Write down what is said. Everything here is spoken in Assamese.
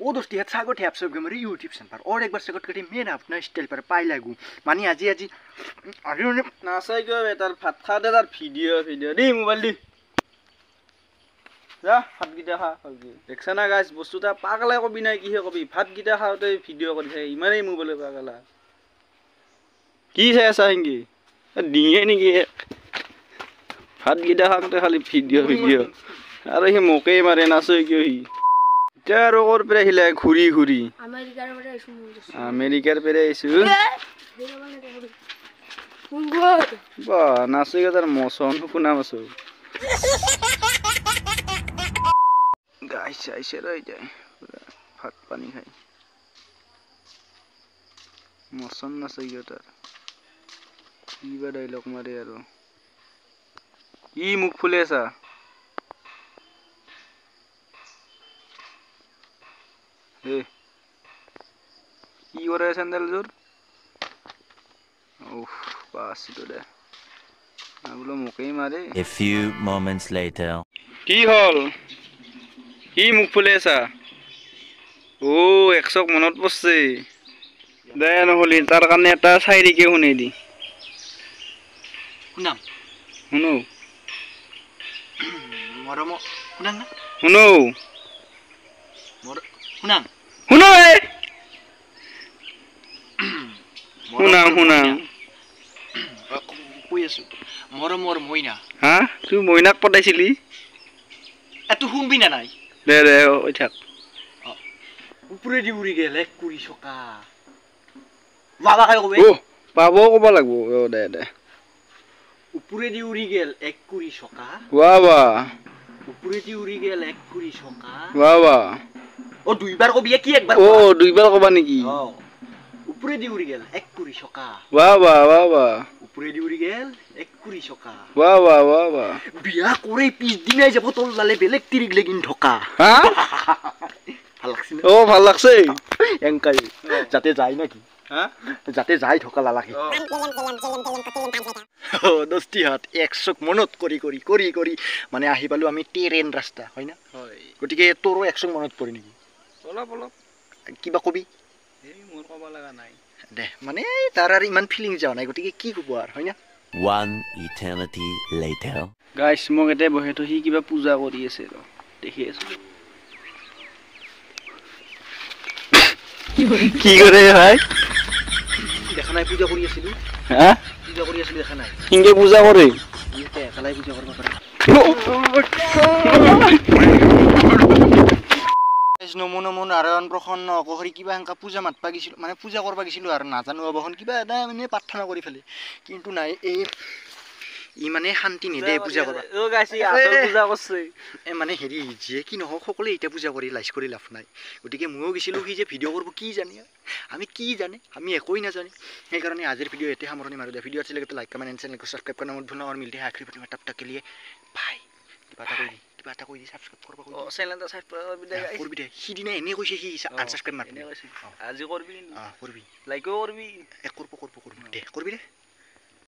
ओ दोस्ती है सागो ठ्याप सब गमरे यूट्यूब सन पर और एक बार सकट कटी मेन अपना स्टाइल पर पाइ लागू मानी আজি नासाई गयो बेटार भात खा दे तार ভিডিও দি মোবাইল দি যা ভাত গিটা খা দেখছ না গাইস বস্তুটা পাগলাই কবি নাই কিহে কবি ভাত গিটা খাওতে ভিডিও কৰি থাকে ইমানেই মোবাইলে পাগলা কি চাই আছা হিংকি ডিঙে নেকি ভাত গিটা খাওতে খালি ভিডিও আৰু হি মোকেই মাৰে নাচই কিয় হি যাৰ ওৰ পৰা হিলা ঘুৰি ঘুৰি আমেৰিকাৰ পৰা আইছো বা নাচই তাৰ মছন শুনা মাছো গাইছ আইছে ৰৈ যায় ভাত পানী খাই মছন নাচই তাৰ কিবা ডাইলগ মাৰে আৰু ই মুখ ফুলে আছা ए কি করে স্যান্ডেল জোর উফ বাস দে আগুলো মুখেই মারে A few moments later কি হল কি মুখ ফুলে আছা ও 100 মনত পড়ছে দে নহলি তার কারণে এটা সাইরিকে শুনে দি শুনাম শুনো মৰম শুনাম না শুনো শুনাম শুনো শুনাম কৈ আছো মৰমৰ মইনা হা তুই মইনাক পটাইছিলি এটো শুনবি না নাই দে ওই থাক উপরে দি উৰি গেল এক কুৰি ছকা বাবা কাই কবে ও পাবো কব লাগবো দে উপৰে দি উৰি গেল এক কুৰি ছকা বাবা উপৰে দি উৰি গেল এক কুৰি ছকা বাবা ও দুইবাৰ কবি কি একবাৰ ও দুইবাৰ কবা নেকি উপৰে দি উৰি গেল এক কুৰি ছকা বাবা উপৰে দি উৰি গেল এক কুৰি ছকা বাবা বিয়া কৰে পিছ দিনাই যাব তল লালে বেলেগ তিৰিক লাগিন ঢকা হা ভাল লাগছে ও ভাল লাগছে এংকাই যাতে যায় নাকি হা যাতে যায় ঢকা লালাকে ও দস্তি হাত 100 মনত কৰি মানে আহি পালো আমি ট্ৰেইন ৰাস্তা হয় না হয় গটিকে তোৰো 100 মনত পৰি নেকি অলপ কিবা কবি এই মোৰ কবা লাগা নাই দে মানে তাৰ আৰু ইমান ফিলিং যাও নাই গটিকে কি কব আৰু হয় না one eternity later গাইস মোক এতে বহেতো হি কিবা পূজা কৰি আছে ৰ দেখি আছো কি কৰে ভাই দেখা নাই পূজা কৰি আছিল হা পূজা কৰি আছিল দেখা নাই হিংগে পূজা কৰে ইতে একালাই পূজা কৰিব পাৰে নমো নাৰায়ণ প্ৰসন্ন অকহৰি কিবা এনেকা পূজা মাতবা গিছিল মানে পূজা কৰবা গিছিলো আৰু নাজানো অবহন কিবা এটা মানে প্ৰাৰ্থনা কৰি ফেলে কিন্তু নাই এই ই মানে শান্তি নিদে পূজা কৰবা ও গাইছি আসল পূজা কৰছে মানে হেৰি যে কি নহওক সকলোৱে এটা পূজা কৰি লাইছ কৰি লাভ নাই গতিকে ময়ো গিছিলো কি যে ভিডিঅ' কৰিব কি জানি আমি কি জানে আমি একোই নাজানে সেইকাৰণে আজিৰ ভিডিঅ' এতে সামৰণি মাৰো দে ভিডিঅ' আছে লাগে লাইক কমেন্ট এণ্ড চেনেলটো সাবস্ক্ৰাইব কৰনা মত ভুলনা আৰু মিলতে হে আখৰি পাতি তব তক के लिए ভাই কিবা এটা কৈ দি সাবস্ক্ৰাইব কৰবা কৈ ও চ্যানেলটা সাবস্ক্ৰাইব কৰবি দে গাইস কৰবি দে সিদিনা এনে কৈছে সি আনসাবস্ক্ৰাইব মাৰ আজি কৰবি কৰবি লাইকও কৰবি কৰবি দে কৰবি দে